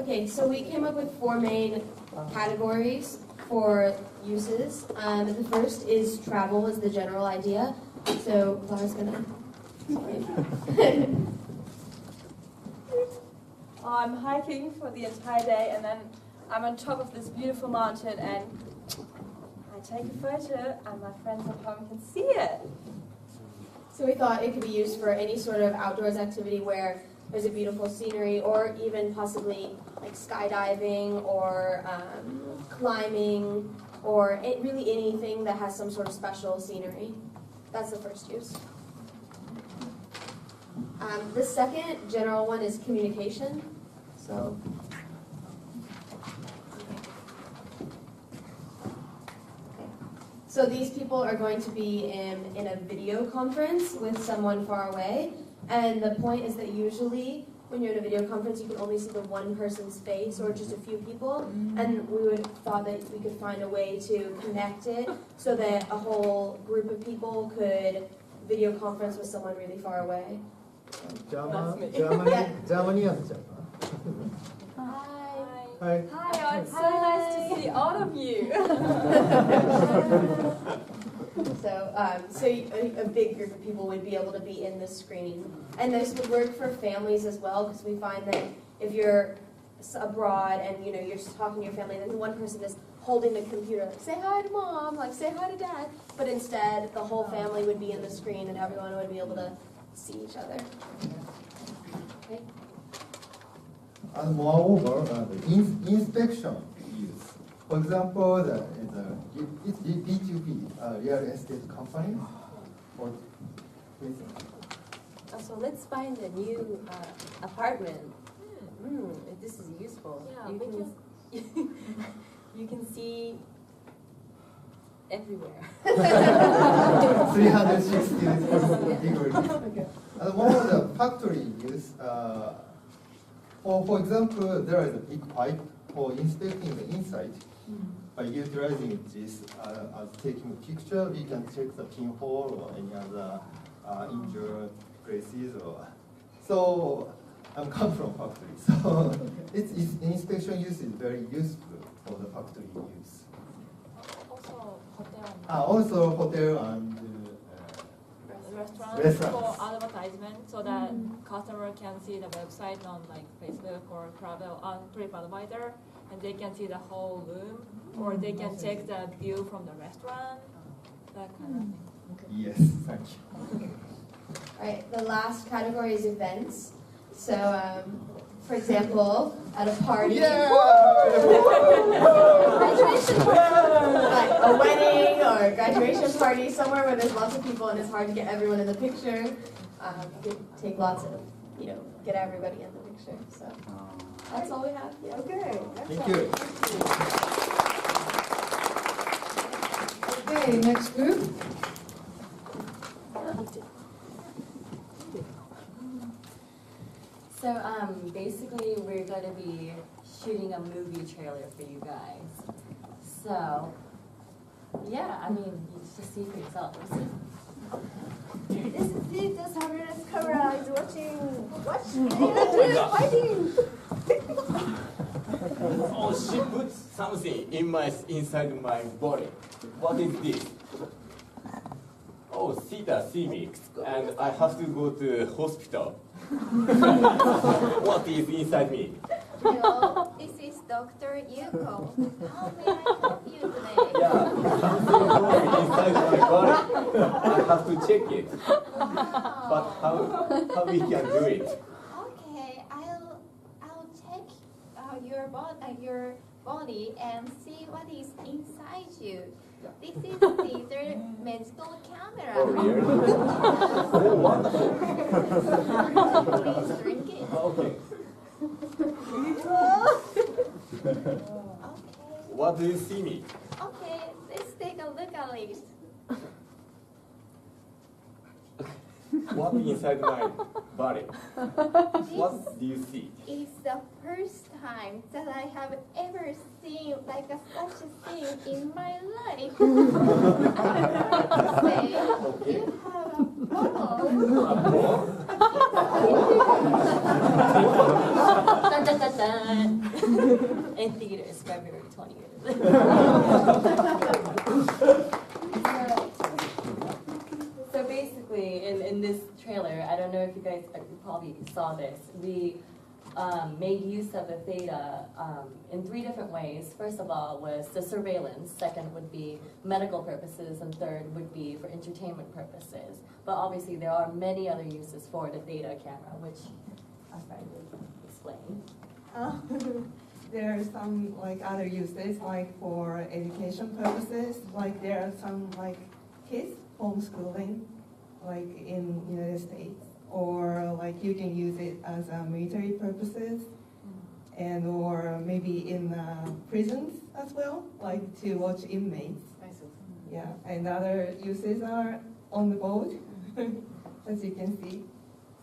Okay, so we came up with 4 main categories for uses. The first is travel is the general idea. So Clara's gonna. Sorry. I'm hiking for the entire day, and then I'm on top of this beautiful mountain, and I take a photo, and my friends at home can see it. So we thought it could be used for any sort of outdoors activity where there's a beautiful scenery, or even possibly like skydiving or climbing, or really anything that has some sort of special scenery. That's the first use. The second general one is communication. So these people are going to be in a video conference with someone far away, and the point is that usually when you're in a video conference you can only see the one person's face or just a few people, and we thought that we could find a way to connect it so that a whole group of people could video conference with someone really far away. Germany and Japan. Hi. Hi, it's so nice to see all of you. So a big group of people would be able to be in the screen. And this would work for families as well, because we find that if you're abroad and you're just talking to your family, then one person is holding the computer, like say hi to mom, like say hi to dad. But instead, the whole family would be in the screen and everyone would be able to see each other. Okay. And moreover, the inspection use. For example, it's B2B, real estate company. Or So let's find a new apartment. This is useful. Yeah, you can see everywhere. 360 degrees. And one of the factory use, for example, there is a big pipe for inspecting the inside. By utilizing this as taking a picture, we can check the pinhole or any other injured places. So I'm come from factory, so its inspection use is very useful for the factory use. Also hotel. Also hotel and Restaurants Restaurants. for advertisement, so that customer can see the website on like Facebook or Travel on TripAdvisor, and they can see the whole room, or they can check the view from the restaurant, that kind of thing. Yes, thank you. All right, the last category is events. So, for example, at a party, graduation party, like a wedding or a graduation party, somewhere where there's lots of people and it's hard to get everyone in the picture. You could take lots of, get everybody in the picture. So that's all we have. Yeah. Okay. Thank you. Okay, next group. So basically we're going to be shooting a movie trailer for you guys. So yeah, I mean, you just see for yourselves. This is it, this fabulous camera is watching fighting. Oh, she put something inside my body. What is this? Oh, Sita, see me, and I have to go to hospital. What is inside me? Hello, this is Dr. Yuko. How may I help you today? Yeah, something inside my body. I have to check it. But how we can do it? Okay, I'll check your body and see what is inside you. This is Caesar medical camera. Oh, really? Oh, wonderful. Please drink it. Okay. Okay. What do you see me? Okay, let's take a look at it. What inside my body? What do you see? It's the first time that I have ever seen like such a thing in my life. Say, you have a ball. A ball? dun. In theaters, February 20th. So basically, in this trailer, I don't know if you guys probably saw this, we made use of the theta in 3 different ways. First of all was the surveillance, second would be medical purposes, and third would be for entertainment purposes. But obviously there are many other uses for the theta camera, which I'll try to explain. There are some like other uses, like for education purposes. Like there are some like kids homeschooling, like in United States, or like you can use it as military purposes, and or maybe in prisons as well, like to watch inmates. Yeah, and other uses are on the board, as you can see.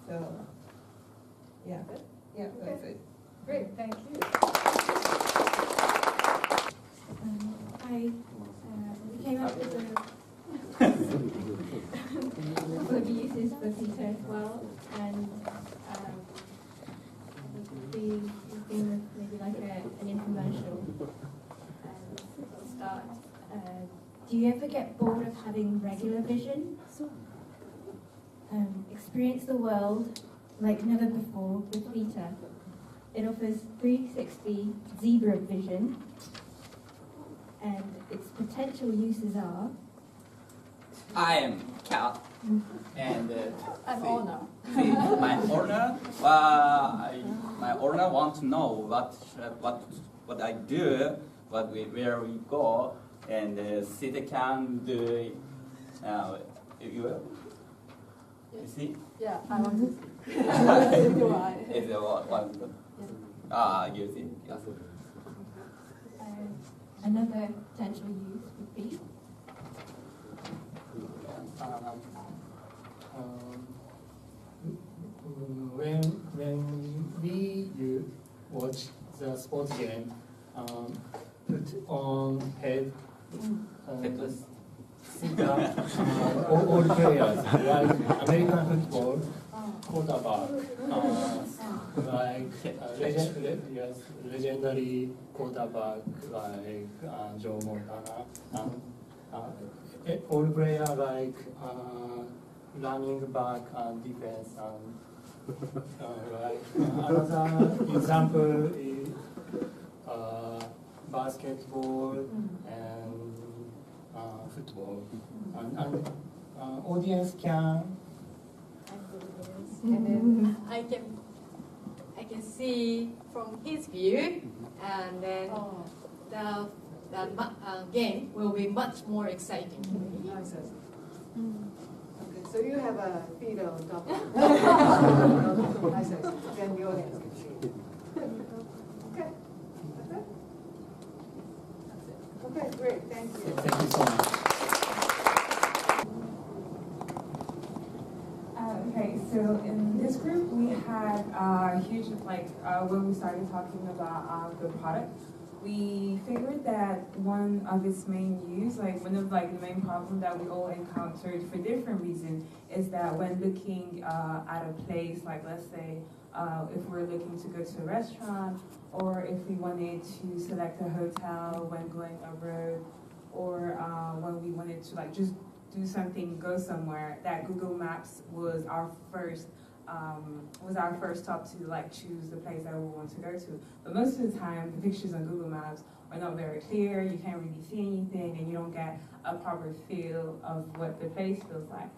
So, yeah, yeah, that's it. Great, thank you. We came up with a couple of uses for theta as well, and we've been with maybe like an infomercial to start. Do you ever get bored of having regular vision? Experience the world like never before with theta. It offers 360 zebra vision, and its potential uses are. I am Cat, and I'm Ona. my owner. My owner wants to know what I do, where we go, and Sita can do. You see? Yeah, I want to see. Is it one? You see. Yes. Another potential use would be. When we watch the sports game, put on head. Headless. All players, like American football, quarterback, legendary quarterback like Joe Montana. All players like running back and defense and another example is basketball and football, and audience can. And then I can see from his view, and then the game will be much more exciting. Okay, so you have a feed on top of it. Then the audience can see it. Okay, that's it? That's it. Okay, great, thank you. Thank you so much. Okay, so in this group we had a huge, when we started talking about the product, we figured that one of its main use, one of the main problems that we all encountered for different reasons, is that when looking at a place, like let's say if we're looking to go to a restaurant, or if we wanted to select a hotel when going abroad, or when we wanted to just do something, go somewhere, that Google Maps was our first stop to choose the place that we want to go to. But most of the time, the pictures on Google Maps are not very clear. You can't really see anything, and you don't get a proper feel of what the place feels like.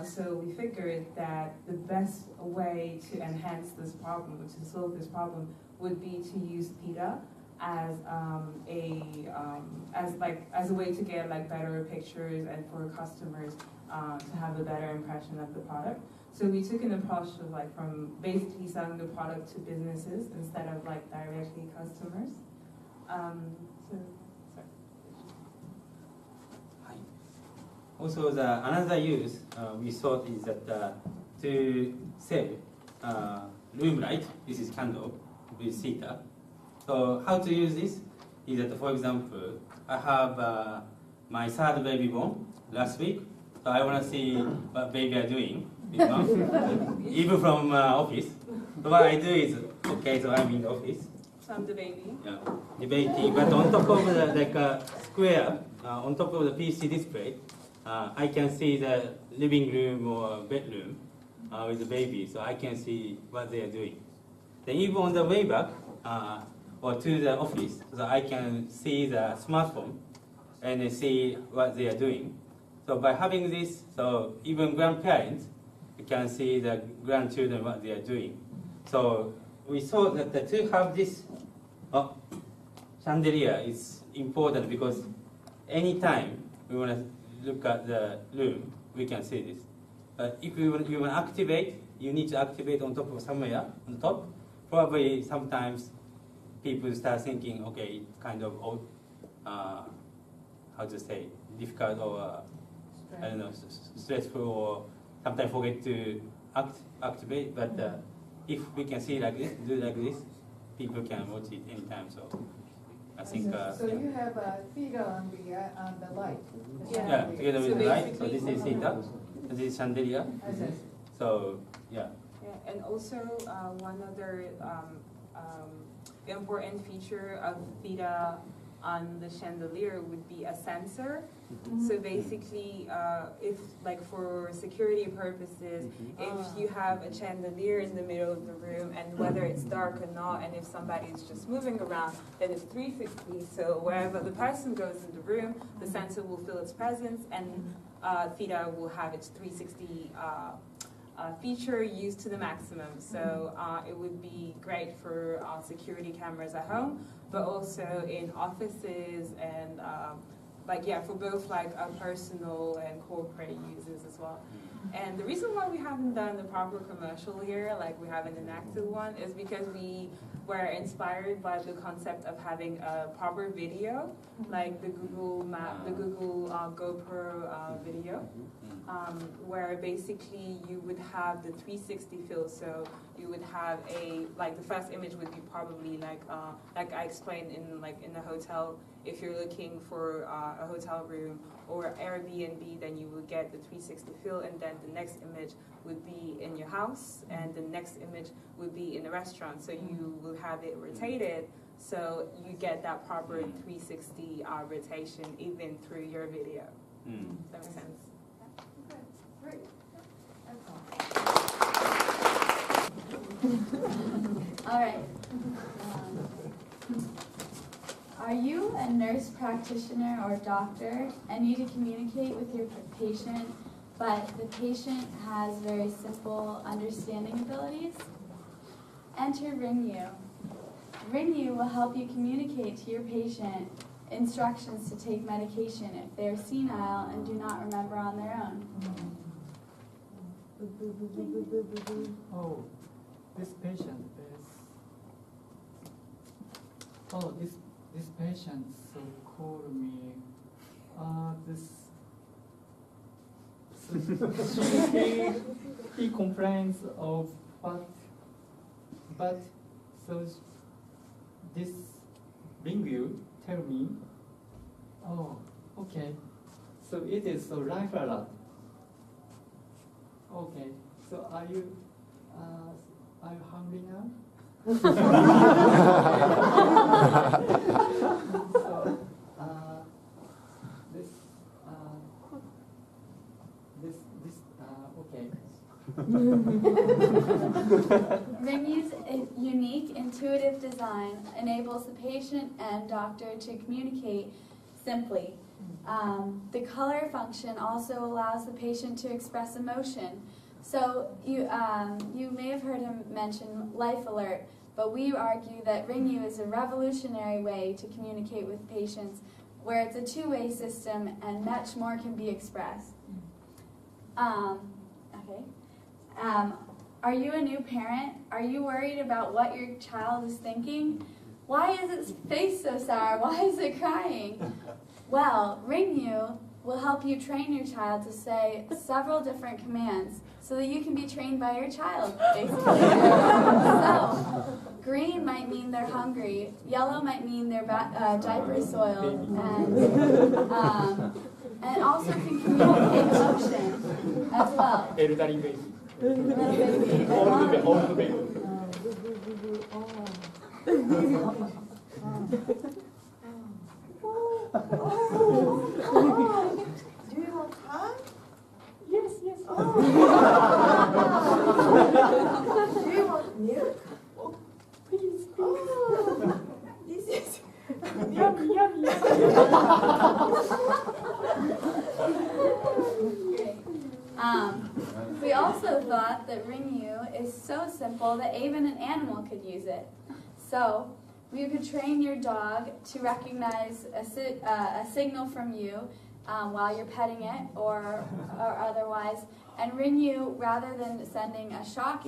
So we figured that the best way to enhance this problem, or to solve this problem, would be to use theta as a way to get better pictures and for customers to have a better impression of the product. So we took an approach of from basically selling the product to businesses instead of directly customers. Also, another use we thought is that to save room light. This is candle with theta. So how to use this is that, for example, I have my third baby born last week. So I want to see what baby are doing this month, even from office. So what I do is Okay, so I'm in the office. So I'm the baby. Yeah, debating, but on top of the square, on top of the PC display, I can see the living room or bedroom with the baby, so I can see what they are doing. Then even on the way back or to the office, so I can see the smartphone and see what they are doing. So by having this, so even grandparents can see the grandchildren what they are doing. So we saw that to have this chandelier is important because anytime we want to look at the room, we can see this. But if you want to activate, you need to activate on top of somewhere on top. Probably sometimes people start thinking, okay, it's kind of old, how to say, difficult or I don't know, stressful, or sometimes forget to activate. But if we can see like this, do like this, people can watch it anytime. So I think. So you have a theater on the light. Yeah, together with the light. So this is theta, this is chandelier. So yeah. Yeah, and also one other important feature of theta on the chandelier would be a sensor. So basically, if like for security purposes, if you have a chandelier in the middle of the room and whether it's dark or not, and if somebody is just moving around, then it's 360. So wherever the person goes in the room, the sensor will feel its presence, and theta will have its 360 feature used to the maximum. So it would be great for security cameras at home, but also in offices and for both personal and corporate uses as well. And the reason why we haven't done the proper commercial here, like we haven't enacted one, is because we were inspired by the concept of having a proper video, like the Google GoPro video, where basically you would have the 360 feel. So you would have the first image would be probably like I explained in the hotel. If you're looking for a hotel room or Airbnb, then you would get the 360 feel, and then the next image would be in your house, and the next image would be in a restaurant. So you will have it rotated, so you get that proper 360 rotation even through your video. Does that make sense? Okay, great. All right. Are you a nurse practitioner or doctor and need to communicate with your patient, but the patient has very simple understanding abilities? Enter RingU. RingU will help you communicate to your patient instructions to take medication if they're senile and do not remember on their own. Oh, this patient is. Oh, this patient so called me. He complains of but so this RingU tell me. Oh, okay. So it is so life alert. Okay. So are you hungry now? So okay. RingU's unique, intuitive design enables the patient and doctor to communicate simply. The color function also allows the patient to express emotion. So you may have heard him mention Life Alert, but we argue that RingU is a revolutionary way to communicate with patients, where it's a two-way system and much more can be expressed. Are you a new parent? Are you worried about what your child is thinking? Why is its face so sour? Why is it crying? Well, RingU will help you train your child to say several different commands so that you can be trained by your child, basically. So, green might mean they're hungry, yellow might mean their diaper soiled, and also can communicate emotion as well. Elderly baby. Little baby. Old baby. Oh, Do you want hug? Yes, yes. Do you want milk? Please, please. Oh, this is Yummy, yummy, yummy. Great. We also thought that Ringu is so simple that even an animal could use it. So you could train your dog to recognize a signal from you while you're petting it or otherwise. And Ringu, rather than sending a shock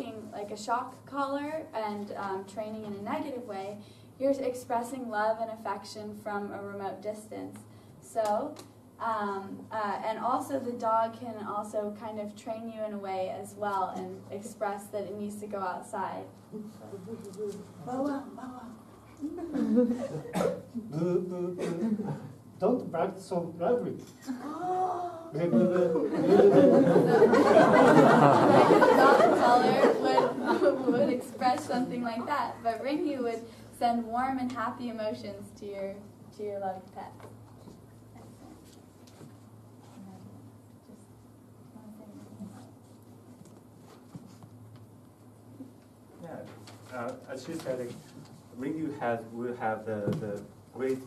collar and training in a negative way, you're expressing love and affection from a remote distance. So, and also the dog can also kind of train you in a way as well and express that it needs to go outside. Don't bark so loudly. The dog collar would express something like that, but Ringu would send warm and happy emotions to your loved pet. Yeah, as she said, Ringu will have the great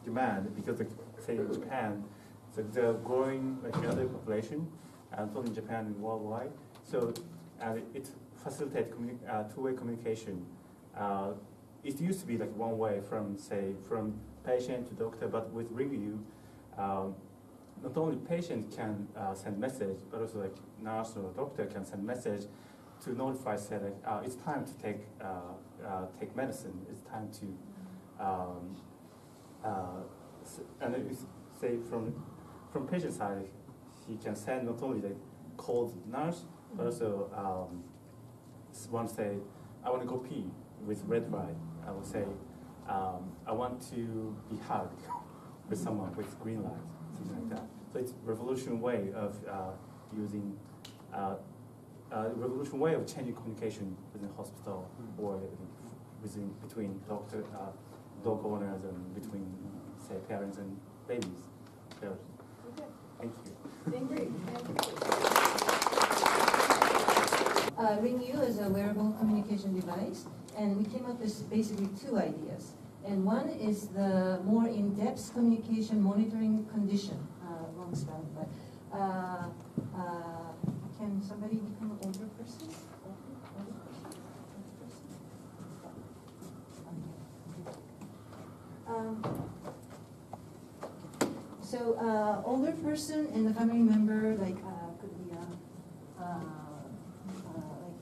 demand because, say, in Japan, the growing elderly population, and both in Japan and worldwide. So, and it facilitates two-way communication. It used to be like one way from patient to doctor, but with Ringu, not only patient can send message, but also like nurse or doctor can send message to notify, say like it's time to take medicine. It's time to and it say from patient side, he can send not only like call the nurse, but also one say I want to go pee with red light. I will say I want to be hugged with someone with green light, something like that. So it's a revolutionary way of using. Revolutionary way of changing communication within hospital or between doctor, dog owners and between, say, parents and babies. So, thank you. Great. Ringu is a wearable communication device, and we came up with basically two ideas. And one is the more in-depth communication monitoring condition. Wrong spelling, but can somebody become an older person? So older person and the family member, like could be like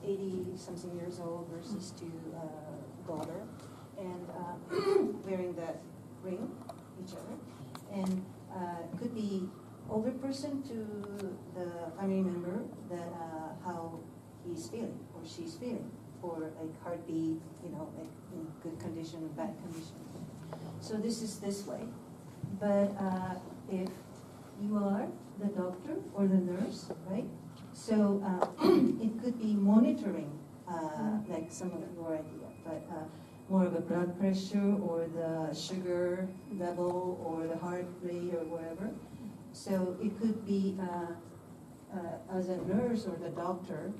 80-something years old versus to daughter, and wearing that ring, each other, and could be older person to the family member that how he's feeling or she's feeling, or like heartbeat, like in good condition or bad condition. So this is this way. But if you are the doctor or the nurse, right? So it could be monitoring, like some of your idea, but more of a blood pressure or the sugar level or the heart rate or whatever. So it could be, as a nurse or the doctor,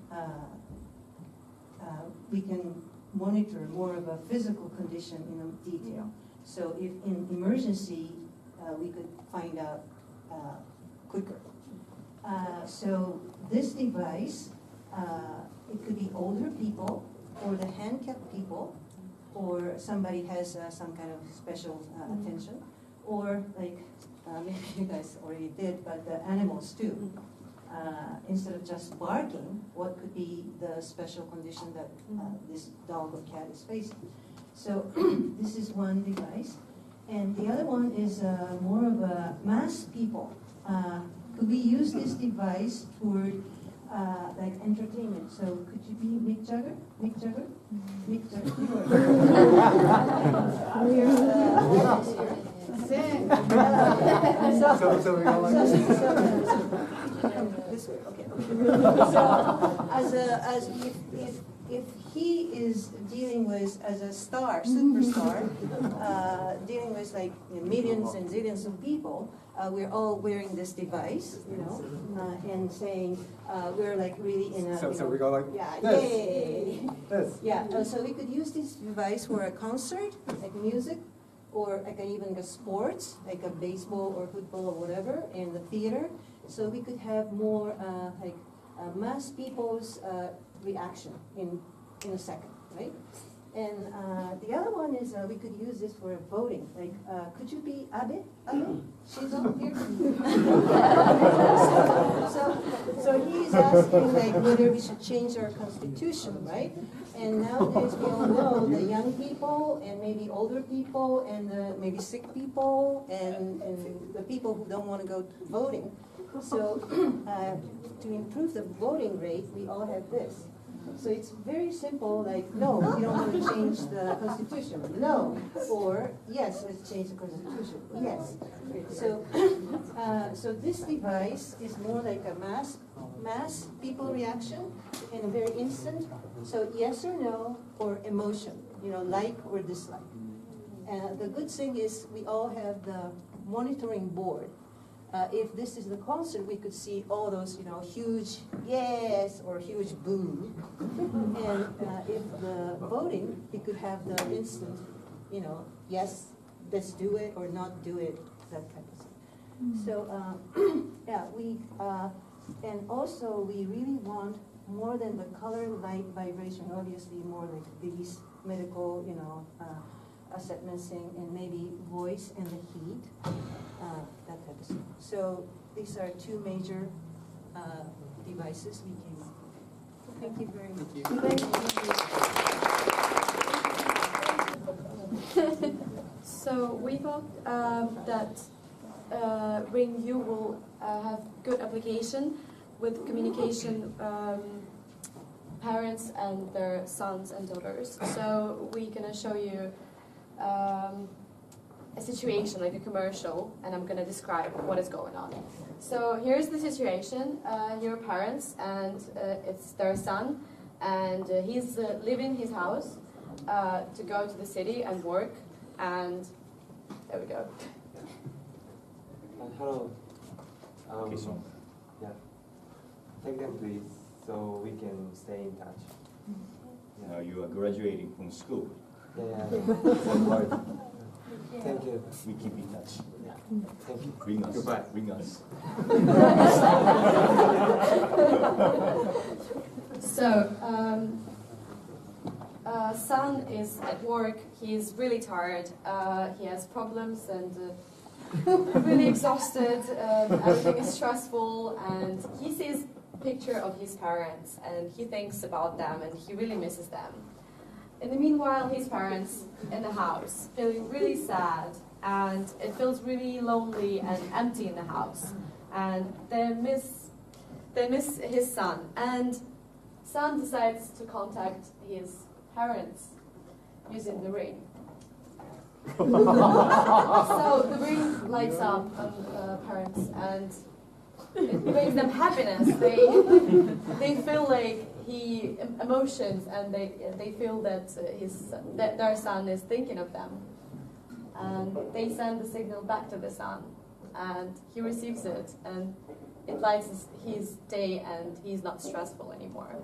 we can monitor more of a physical condition in detail. So if in emergency, we could find out quicker. So this device, it could be older people or the handicapped people, or somebody has some kind of special attention, or like maybe you guys already did, but the animals too. Instead of just barking, what could be the special condition that this dog or cat is facing? So this is one device. And the other one is more of a mass people. Could we use this device for like entertainment? So could you be Mick Jagger? Mick Jagger? Mick Jagger. Sing. So we all like this way. Okay. So as if if he is dealing with, as a star, superstar, dealing with like millions and zillions of people, we're all wearing this device, you know, and saying we're like really in a. So we go like. Yeah, this. yay! This. Yeah, so we could use this device for a concert, like music, or like even a sports, like a baseball or football or whatever, in the theater. So we could have more mass people's reaction in a second, right? And the other one is we could use this for voting. Like, could you be Abe? Abe? She's over here. so he's asking like whether we should change our constitution, right? And nowadays we all know the young people and maybe older people and maybe sick people and the people who don't want to go voting. So to improve the voting rate, we all have this. So it's very simple, like, no, we don't want to change the constitution. No. Or, yes, let's change the constitution. Yes. So this device is more like a mass people reaction and a very instant. So yes or no, or emotion, you know, like or dislike. And the good thing is we all have the monitoring board. If this is the concert, we could see all those, you know, huge yes or huge boo. And if the voting, we could have the instant, you know, yes, let's do it or not do it, that kind of thing. So yeah, and also we really want more than the color, light, vibration, obviously more like these medical, you know, assessing and maybe voice and the heat. That type of thing. So these are two major devices we came up with. Thank you very much. Thank you. So we thought that Ring U will have good application with communication parents and their sons and daughters. So we're gonna show you a situation, like a commercial, and I'm going to describe what is going on. So here's the situation. Here are parents, and it's their son, and he's leaving his house to go to the city and work, and there we go. Hello. Yeah. Take them, please, so we can stay in touch. Now you are graduating from school. Yeah. Thank you. We keep in touch. Yeah. Thank you. Bring us. Goodbye. Bring us. So, son is at work. He's really tired. He has problems and really exhausted. Everything is stressful, and he sees a picture of his parents, and he thinks about them, and he really misses them. In the meanwhile, his parents in the house, feeling really sad, and it feels really lonely and empty in the house. And they miss his son. And son decides to contact his parents using the ring. So the ring lights up on parents, and it brings them happiness. They feel like emotions, and they feel that that their son is thinking of them, and they send the signal back to the son, and he receives it, and it lights his day, and he's not stressful anymore.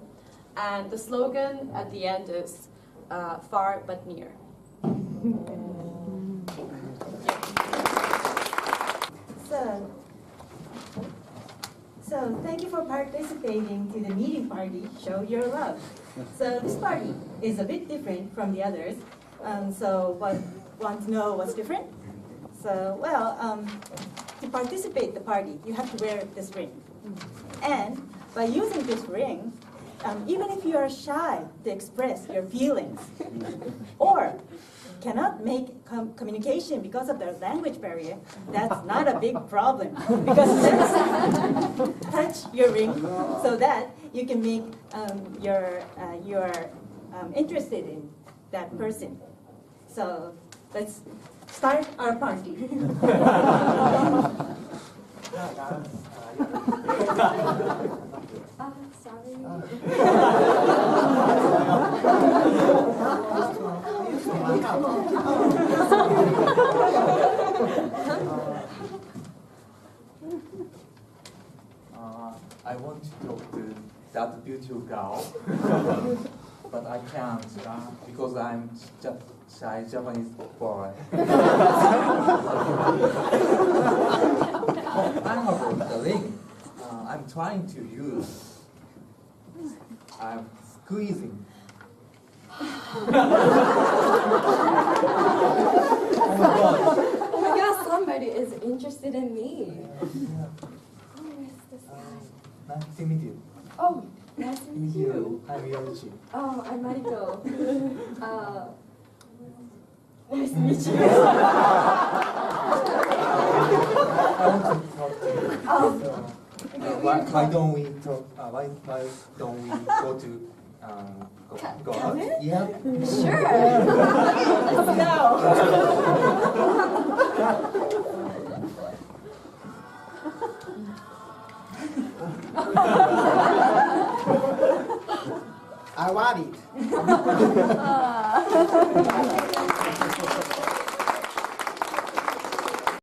And the slogan at the end is far but near. So thank you for participating to the meeting party, Show Your Love. So this party is a bit different from the others. Want to know what's different? So, well, to participate the party, you have to wear this ring. And by using this ring, even if you are shy to express your feelings, or cannot make communication because of the language barrier, that's not a big problem. Because just touch your ring so that you can make you're interested in that person. So let's start our party. Sorry. I want to talk to that beautiful girl, but I can't because I'm just shy Japanese boy. I'm about the ring. I'm trying to use. I'm squeezing. Oh my gosh, somebody is interested in me. Oh, where's this guy? Nice to meet you. Oh, nice to meet you. I'm Yoichi. Oh, I'm Mariko. Nice to meet you. I want to talk to you. Oh. Why don't we talk? Why don't we go to go out? Yeah. Sure. Let's go. I want it.